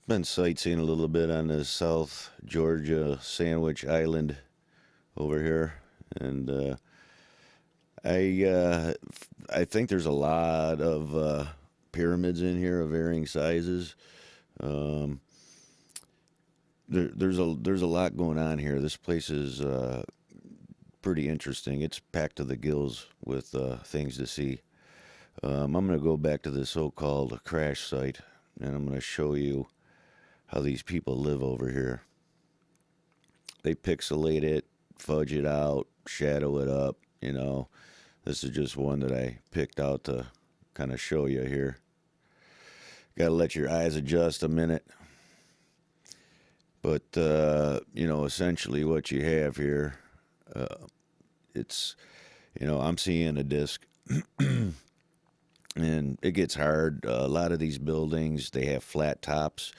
Been sightseeing a little bit on the South Georgia Sandwich Island over here, and I I think there's a lot of pyramids in here of varying sizes. Um, there's a lot going on here. This place is pretty interesting. It's packed to the gills with things to see. I'm going to go back to the so-called crash site, and I'm going to show you how these people live over here. They pixelate it, fudge it out, shadow it up. This is just one that I picked out to kind of show you here. Got to let your eyes adjust a minute. But, essentially what you have here, it's, I'm seeing a disc. And it gets hard. A lot of these buildings, they have flat tops.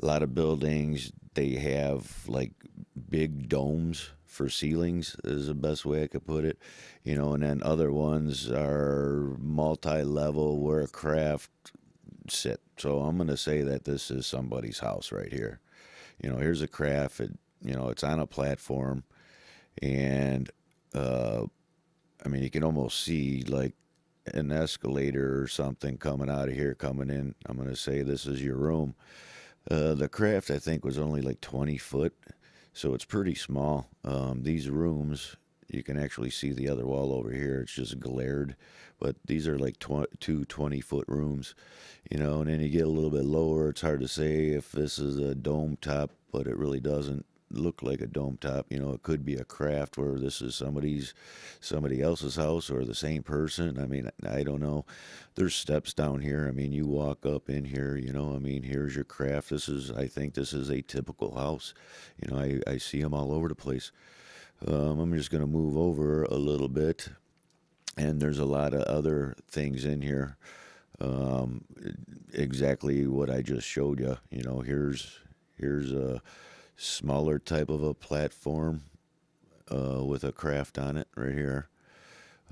A lot of buildings, they have like big domes for ceilings, is the best way I could put it. And then other ones are multi-level where a craft sit. So I'm going to say that this is somebody's house right here. Here's a craft. It's on a platform, and you can almost see like an escalator or something coming out of here, coming in. I'm going to say this is your room. The craft, I think, was only like 20 foot, so it's pretty small. These rooms, you can actually see the other wall over here. It's just glared, but these are like two 20-foot rooms, and then you get a little bit lower. It's hard to say if this is a dome top, but it really doesn't look like a dome top. It could be a craft where this is somebody else's house or the same person. I don't know. There's steps down here. You walk up in here, here's your craft. I think this is a typical house. I see them all over the place. I'm just going to move over a little bit, and there's a lot of other things in here. Exactly what I just showed you. Here's a smaller type of a platform with a craft on it right here.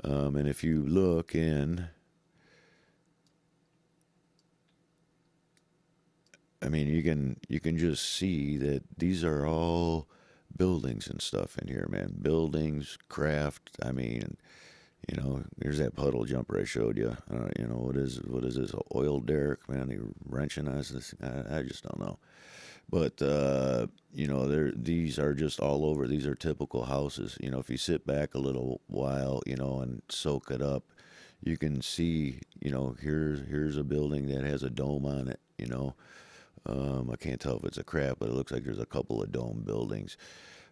And if you look in, you can just see that these are all buildings and stuff in here, man. Buildings, craft. Here's that puddle jumper I showed you. What is this? An oil derrick, man? They wrenching us. I just don't know. But these are just all over. These are typical houses. If you sit back a little while, and soak it up, you can see. Here's a building that has a dome on it. I can't tell if it's a craft, but it looks like there's a couple of dome buildings.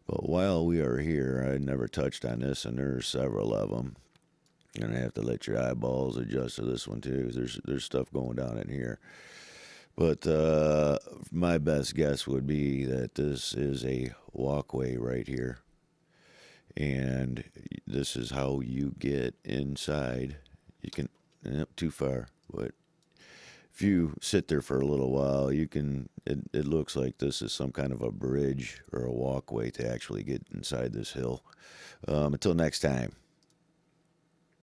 But while we are here, I never touched on this, and there's several of them. And I have to let your eyeballs adjust to this one too. There's stuff going down in here. But my best guess would be that this is a walkway right here. And this is how you get inside. You can, too far, but if you sit there for a little while, it looks like this is some kind of a bridge or a walkway to actually get inside this hill. Until next time.